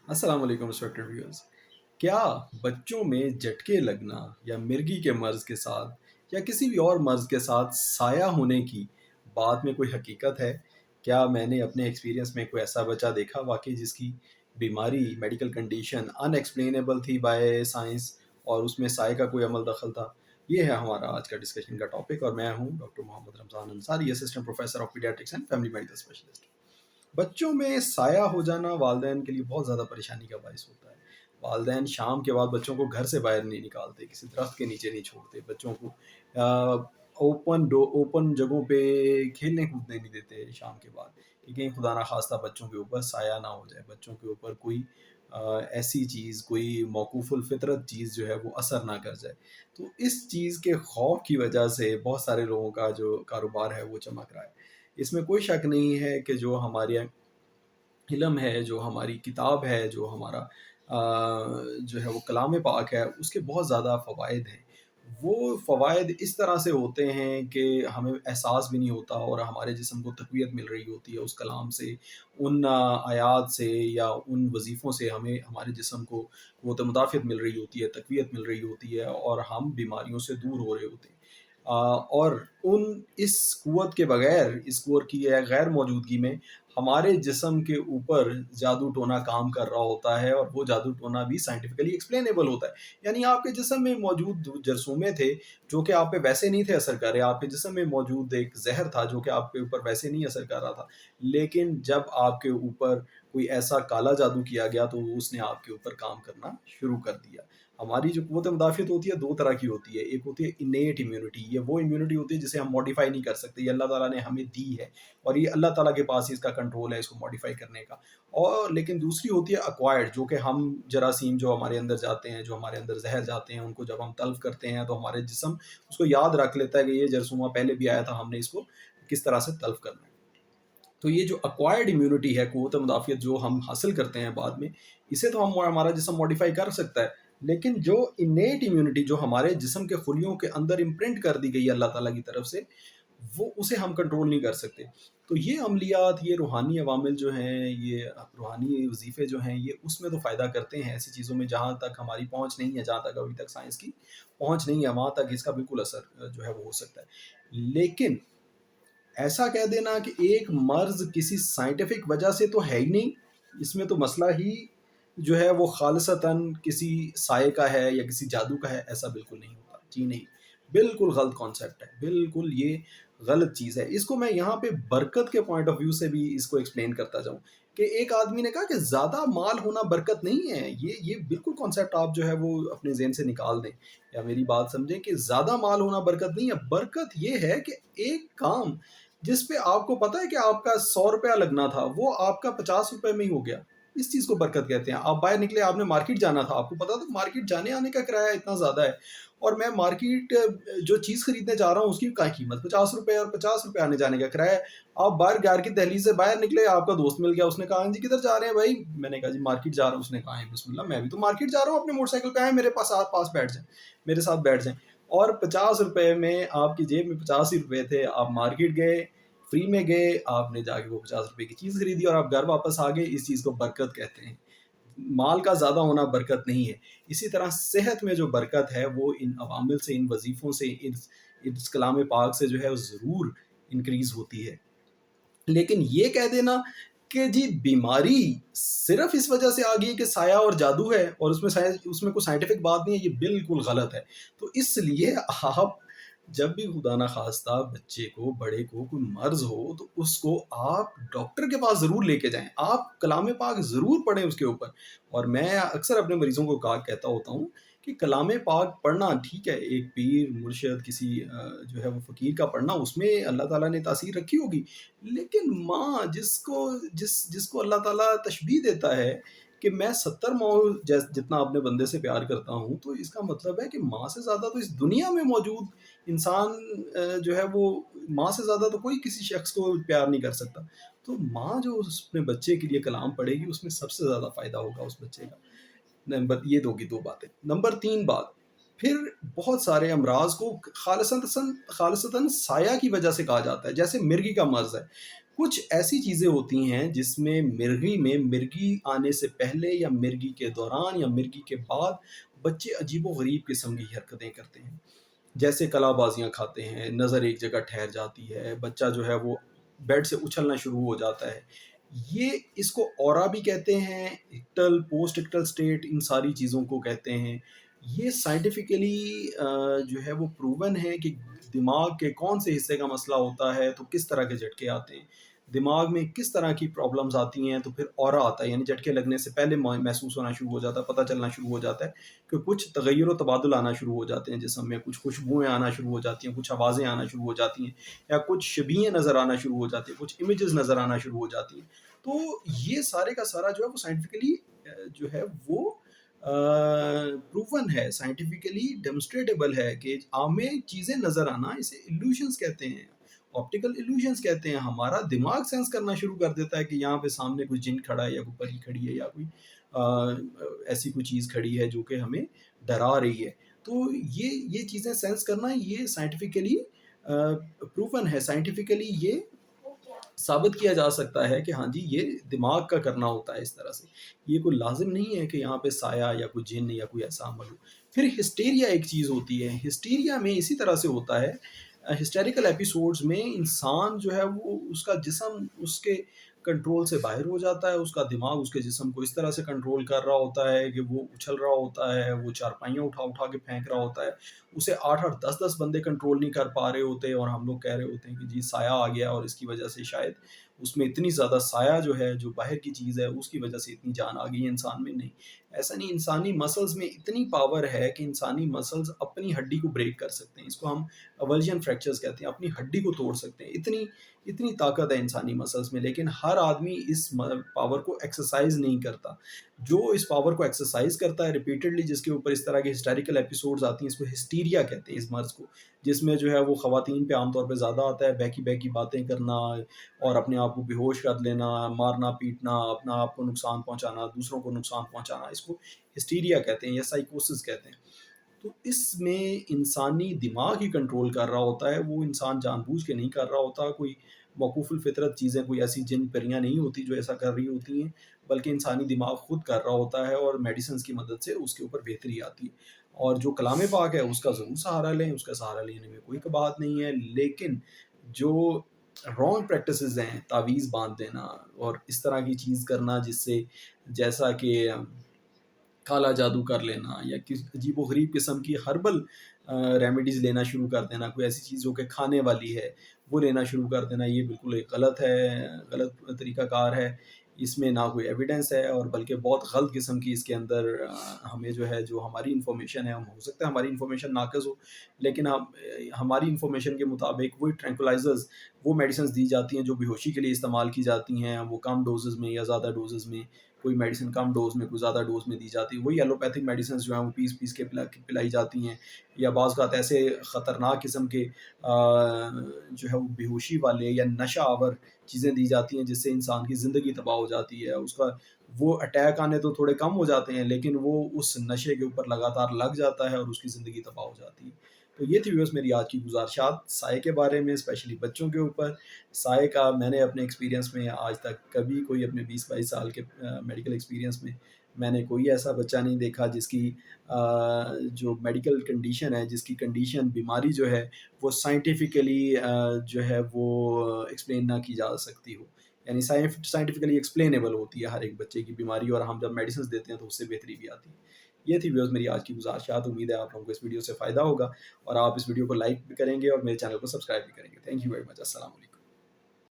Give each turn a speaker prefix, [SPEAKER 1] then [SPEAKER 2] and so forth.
[SPEAKER 1] السلام علیکم respected viewers. کیا بچوں میں جھٹکے لگنا یا مرگی کے مرض کے ساتھ یا کسی بھی اور مرض کے ساتھ سایہ ہونے کی بات میں کوئی حقیقت ہے؟ کیا میں نے اپنے ایکسپیرینس میں کوئی ایسا بچہ دیکھا واقعی جس کی بیماری میڈیکل کنڈیشن ان ایکسپلینیبل تھی بائی سائنس اور اس میں سائے کا کوئی عمل دخل تھا؟ یہ ہے ہمارا آج کا ڈسکشن کا ٹاپک، اور میں ہوں doctor Muhammad Ramzan Ansari, assistant professor of paediatrics and family medical specialist. بچوں میں سایہ ہو جانا والدین کے لیے بہت زیادہ پریشانی کا باعث ہوتا ہے. والدین شام کے بعد بچوں کو گھر سے باہر نہیں نکالتے، کسی درخت کے نیچے نہیں چھوڑتے، بچوں کو اوپن جگہوں پہ کھیلنے کودنے نہیں دیتے شام کے بعد، کہ کہیں خدا نخواستہ بچوں کے اوپر سایہ نہ ہو جائے، بچوں کے اوپر کوئی ایسی چیز، کوئی موقوف الفطرت چیز جو ہے وہ اثر نہ کر جائے. تو اس چیز کے خوف کی وجہ سے بہت سارے لوگوں کا جو کاروبار ہے وہ چمک رہا ہے. اس میں کوئی شک نہیں ہے کہ جو ہمارے علم ہے، جو ہماری کتاب ہے، جو ہمارا جو ہے وہ کلام پاک ہے، اس کے بہت زیادہ فوائد ہیں. وہ فوائد اس طرح سے ہوتے ہیں کہ ہمیں احساس بھی نہیں ہوتا، اور ہمارے جسم کو تقویت مل رہی ہوتی ہے اس کلام سے، ان آیات سے یا ان وظیفوں سے ہمیں ہمارے جسم کو قوت مدافعت مل رہی ہوتی ہے، تقویت مل رہی ہوتی ہے، اور ہم بیماریوں سے دور ہو رہے ہوتے ہیں. اور اس قوت کے بغیر، اس قوت کی غیر موجودگی میں ہمارے جسم کے اوپر جادو ٹونا کام کر رہا ہوتا ہے، اور وہ جادو ٹونا بھی سائنٹیفکلی ایکسپلینیبل ہوتا ہے. یعنی آپ کے جسم میں موجود جرثومے تھے جو کہ آپ پہ ویسے نہیں تھے اثر کر رہے، آپ کے جسم میں موجود ایک زہر تھا جو کہ آپ کے اوپر ویسے نہیں اثر کر رہا تھا، لیکن جب آپ کے اوپر کوئی ایسا کالا جادو کیا گیا تو اس نے آپ کے اوپر کام کرنا شروع کر دیا. ہماری جو قوت مدافعت ہوتی ہے دو طرح کی ہوتی ہے. ایک ہوتی ہے انیٹ امیونٹی، یہ وہ امیونٹی ہوتی ہے جسے ہم ماڈیفائی نہیں کر سکتے، یہ اللہ تعالیٰ نے ہمیں دی ہے، اور یہ اللہ تعالیٰ کے پاس اس کا کنٹرول ہے اس کو ماڈیفائی کرنے کا. اور لیکن دوسری ہوتی ہے ایکوائرڈ، جو کہ ہم جراثیم جو ہمارے اندر جاتے ہیں، جو ہمارے اندر زہر جاتے ہیں، ان کو جب ہم تلف کرتے ہیں تو ہمارے جسم اس کو یاد رکھ لیتا ہے کہ یہ جرثومہ پہلے بھی آیا تھا، ہم نے اس کو کس طرح سے تلف کرنا ہے. تو یہ جو ایکوائرڈ امیونٹی ہے، قوت مدافعت جو ہم حاصل کرتے ہیں بعد میں، اسے تو ہمارا جسم ماڈیفائی کر سکتا ہے، لیکن جو انیٹ امیونٹی جو ہمارے جسم کے خلیوں کے اندر امپرنٹ کر دی گئی ہے اللہ تعالیٰ کی طرف سے، وہ اسے ہم کنٹرول نہیں کر سکتے. تو یہ عملیات، یہ روحانی عوامل جو ہیں، یہ روحانی وظیفے جو ہیں، یہ اس میں تو فائدہ کرتے ہیں ایسی چیزوں میں جہاں تک ہماری پہنچ نہیں ہے، جہاں تک ابھی تک سائنس کی پہنچ نہیں ہے، وہاں تک اس کا بالکل اثر جو ہے وہ ہو سکتا ہے. لیکن ایسا کہہ دینا کہ ایک مرض کسی سائنٹیفک وجہ سے تو ہے ہی نہیں، اس میں تو مسئلہ ہی جو ہے وہ خالصتاً کسی سائے کا ہے یا کسی جادو کا ہے، ایسا بالکل نہیں ہوتا. جی نہیں، بالکل غلط کانسیپٹ ہے، بالکل یہ غلط چیز ہے. اس کو میں یہاں پہ برکت کے پوائنٹ آف ویو سے بھی اس کو ایکسپلین کرتا جاؤں کہ ایک آدمی نے کہا کہ زیادہ مال ہونا برکت نہیں ہے. یہ بالکل کانسیپٹ آپ جو ہے وہ اپنے ذہن سے نکال دیں، یا میری بات سمجھیں کہ زیادہ مال ہونا برکت نہیں ہے. برکت یہ ہے کہ ایک کام جس پہ آپ کو پتا ہے کہ آپ کا 100 روپیہ لگنا تھا، وہ آپ کا 50 روپے میں ہی ہو گیا، اس چیز کو برکت کہتے ہیں. آپ باہر نکلے، آپ نے مارکیٹ جانا تھا، آپ کو پتا تھا مارکیٹ جانے آنے کا کرایہ اتنا زیادہ ہے، اور میں مارکیٹ جو چیز خریدنے جا رہا ہوں اس کی کیا قیمت 50 روپے، اور 50 روپے آنے جانے کا کرایہ ہے. آپ باہر گھر کی دہلیز سے باہر نکلے، آپ کا دوست مل گیا، اس نے کہا جی کدھر جا رہے ہیں بھائی؟ میں نے کہا جی مارکیٹ جا رہا ہوں. اس نے کہا بسم اللہ، میں بھی تو مارکیٹ جا رہا ہوں، اپنے موٹر سائیکل پہ آئے، میرے پاس بیٹھ جائیں، میرے ساتھ بیٹھ جائیں. اور 50 روپے میں آپ کی جیب میں 50 ہی روپے تھے، آپ مارکیٹ گئے، فری میں گئے، آپ نے جا کے وہ 50 روپے کی چیز خریدی اور آپ گھر واپس آ گئے. اس چیز کو برکت کہتے ہیں. مال کا زیادہ ہونا برکت نہیں ہے. اسی طرح صحت میں جو برکت ہے وہ ان عوامل سے، ان وظیفوں سے، اس کلام پاک سے جو ہے وہ ضرور انکریز ہوتی ہے. لیکن یہ کہہ دینا کہ جی بیماری صرف اس وجہ سے آ گئی کہ سایہ اور جادو ہے اور اس میں کوئی سائنٹیفک بات نہیں ہے، یہ بالکل غلط ہے. تو اس لیے آپ جب بھی خدا نخواستہ بچے کو، بڑے کو کوئی مرض ہو تو اس کو آپ ڈاکٹر کے پاس ضرور لے کے جائیں، آپ کلام پاک ضرور پڑھیں اس کے اوپر. اور میں اکثر اپنے مریضوں کو کہتا ہوتا ہوں کہ کلام پاک پڑھنا ٹھیک ہے، ایک پیر مرشد کسی جو ہے وہ فقیر کا پڑھنا، اس میں اللہ تعالیٰ نے تاثیر رکھی ہوگی، لیکن ماں جس کو اللہ تعالیٰ تشبیہ دیتا ہے کہ میں 70 ماؤں جتنا اپنے بندے سے پیار کرتا ہوں، تو اس کا مطلب ہے کہ ماں سے زیادہ تو اس دنیا میں موجود انسان جو ہے وہ، ماں سے زیادہ تو کوئی کسی شخص کو پیار نہیں کر سکتا. تو ماں جو اپنے بچے کے لیے کلام پڑھے گی، اس میں سب سے زیادہ فائدہ ہوگا اس بچے کا. یہ دو باتیں. نمبر 3 بات، پھر بہت سارے امراض کو خالصتاً سایہ کی وجہ سے کہا جاتا ہے. جیسے مرگی کا مرض ہے، کچھ ایسی چیزیں ہوتی ہیں جس میں مرغی آنے سے پہلے یا مرغی کے دوران یا مرغی کے بعد بچے عجیب و غریب قسم کی حرکتیں کرتے ہیں، جیسے کلا بازیاں کھاتے ہیں، نظر ایک جگہ ٹھہر جاتی ہے، بچہ جو ہے وہ بیڈ سے اچھلنا شروع ہو جاتا ہے۔ یہ اس کو اورا بھی کہتے ہیں، اکٹل پوسٹ اکٹل سٹیٹ، ان ساری چیزوں کو کہتے ہیں۔ یہ سائنٹیفکلی جو ہے وہ پروون ہے کہ دماغ کے کون سے حصے کا مسئلہ ہوتا ہے تو کس طرح کے جھٹکے آتے ہیں، دماغ میں کس طرح کی پرابلمز آتی ہیں تو پھر اورا آتا ہے، یعنی جھٹکے لگنے سے پہلے محسوس ہونا شروع ہو جاتا ہے، پتہ چلنا شروع ہو جاتا ہے کہ کچھ تغیر و تبادل آنا شروع ہو جاتے ہیں جسم میں، کچھ خوشبوئیں آنا شروع ہو جاتی ہیں، کچھ آوازیں آنا شروع ہو جاتی ہیں، یا کچھ شبیہیں نظر آنا شروع ہو جاتی ہیں، کچھ امیجز نظر آنا شروع ہو جاتی ہیں۔ تو یہ سارے کا سارا جو ہے وہ سائنٹیفکلی جو ہے وہ پروون ہے، سائنٹیفکلی ڈیمونسٹریٹیبل ہے کہ ہمیں چیزیں نظر آنا، اسے ایلیوژنس کہتے ہیں، آپٹیکل ایلیوژنس کہتے ہیں۔ ہمارا دماغ سینس کرنا شروع کر دیتا ہے کہ یہاں پہ سامنے کوئی جن کھڑا ہے یا کوئی پری کھڑی ہے یا کوئی ایسی کوئی چیز کھڑی ہے جو کہ ہمیں ڈرا رہی ہے۔ تو یہ چیزیں سینس کرنا یہ سائنٹیفکلی پروون ہے، سائنٹیفکلی یہ ثابت کیا جا سکتا ہے کہ ہاں جی یہ دماغ کا کرنا ہوتا ہے اس طرح سے۔ یہ کوئی لازم نہیں ہے کہ یہاں پہ سایہ یا کوئی جن یا کوئی ایسا عمل ہو۔ پھر ہسٹیریا ایک چیز ہوتی ہے، ہسٹیریا میں اسی طرح سے ہوتا ہے، ہسٹیریکل ایپیسوڈز میں انسان جو ہے وہ اس کا جسم اس کے کنٹرول سے باہر ہو جاتا ہے، اس کا دماغ اس کے جسم کو اس طرح سے کنٹرول کر رہا ہوتا ہے کہ وہ اچھل رہا ہوتا ہے، وہ چارپائیاں اٹھا اٹھا کے پھینک رہا ہوتا ہے، اسے 8 8 10 10 بندے کنٹرول نہیں کر پا رہے ہوتے، اور ہم لوگ کہہ رہے ہوتے ہیں کہ جی سایہ آ گیا اور اس کی وجہ سے شاید اس میں اتنی زیادہ سایہ جو ہے جو باہر کی چیز ہے اس کی وجہ سے اتنی جان آ گئی ہے انسان میں۔ نہیں، ایسا نہیں، انسانی مسلز میں اتنی پاور ہے کہ انسانی مسلز اپنی ہڈی کو بریک کر سکتے ہیں، اس کو ہم اولجین فریکچرز کہتے ہیں، اپنی ہڈی کو توڑ سکتے ہیں، اتنی طاقت ہے انسانی مسلز میں۔ لیکن ہر آدمی اس پاور کو ایکسرسائز نہیں کرتا۔ جو اس پاور کو ایکسرسائز کرتا ہے ریپیٹڈلی، جس کے اوپر اس طرح کے ہسٹیریکل ایپیسوڈز آتی ہیں، اس کو ہسٹیریا کہتے ہیں اس مرض کو، جس میں جو ہے وہ خواتین پہ عام طور پہ زیادہ آتا ہے، بہکی بہکی باتیں کرنا اور اپنے آپ کو بے ہوش کر لینا، مارنا پیٹنا، اپنا آپ کو نقصان پہنچانا، دوسروں کو نقصان پہنچانا، اس کو ہسٹیریا کہتے ہیں یا سائیکوسس کہتے ہیں۔ تو اس میں انسانی دماغ ہی کنٹرول کر رہا ہوتا ہے، وہ انسان جان بوجھ کے نہیں کر رہا ہوتا، کوئی موقوف الفطرت چیزیں، کوئی ایسی جن پریاں نہیں ہوتی جو ایسا کر رہی ہوتی ہیں، بلکہ انسانی دماغ خود کر رہا ہوتا ہے، اور میڈیسنز کی مدد سے اس کے اوپر بہتری آتی ہے۔ اور جو کلام پاک ہے اس کا ضرور سہارا لیں، اس کا سہارا لینے میں کوئی کباہت نہیں ہے، لیکن جو رانگ پریکٹسز ہیں، تعویذ باندھ دینا اور اس طرح کی چیز کرنا جس سے، جیسا کہ کالا جادو کر لینا یا کس عجیب و غریب قسم کی ہربل ریمیڈیز لینا شروع کر دینا، کوئی ایسی چیز جو کہ کھانے والی ہے وہ لینا شروع کر دینا، یہ بالکل ایک غلط ہے، غلط طریقہ کار ہے۔ اس میں نہ کوئی ایویڈنس ہے، اور بلکہ بہت غلط قسم کی اس کے اندر ہمیں جو ہے جو ہماری انفارمیشن ہے، ہم ہو سکتا ہے ہماری انفارمیشن ناقص ہو، لیکن ہماری انفارمیشن کے مطابق وہی ٹرینکولائزرز، وہ میڈیسنز دی جاتی ہیں جو بے ہوشی کے لیے استعمال کی جاتی ہیں، وہ کم ڈوزز میں یا زیادہ ڈوزز میں، کوئی میڈیسن کم ڈوز میں کوئی زیادہ ڈوز میں دی جاتی ہے، وہی ایلوپیتھک میڈیسنز جو ہیں وہ پیس پیس کے پلائی جاتی ہیں، یا بعض اوقات ایسے خطرناک قسم کے جو ہے وہ بے ہوشی والے یا نشہ آور چیزیں دی جاتی ہیں جس سے انسان کی زندگی تباہ ہو جاتی ہے، اس کا وہ اٹیک آنے تو تھوڑے کم ہو جاتے ہیں، لیکن وہ اس نشے کے اوپر لگاتار لگ جاتا ہے اور اس کی زندگی تباہ ہو جاتی ہے۔ تو یہ تھی ویورز میری آج کی گزارشات سائے کے بارے میں، اسپیشلی بچوں کے اوپر۔ سائے کا میں نے اپنے ایکسپیرینس میں آج تک کبھی کوئی اپنے 20 22 سال کے میڈیکل ایکسپیرینس میں نے کوئی ایسا بچہ نہیں دیکھا جس کی جو میڈیکل کنڈیشن ہے، جس کی کنڈیشن بیماری جو ہے وہ سائنٹیفکلی جو ہے وہ ایکسپلین نہ کی جا سکتی ہو، یعنی سائنٹیفکلی ایکسپلینیبل ہوتی ہے ہر ایک بچے کی بیماری، اور ہم جب میڈیسنز دیتے ہیں تو اس سے بہتری بھی آتی ہے۔ یہ تھی ویورز میری آج کی گزارشات، امید ہے آپ لوگوں کو اس ویڈیو سے فائدہ ہوگا، اور آپ اس ویڈیو کو لائک بھی کریں گے اور میرے چینل کو سبسکرائب بھی کریں گے۔ تھینک یو ویری مچ، السلام علیکم۔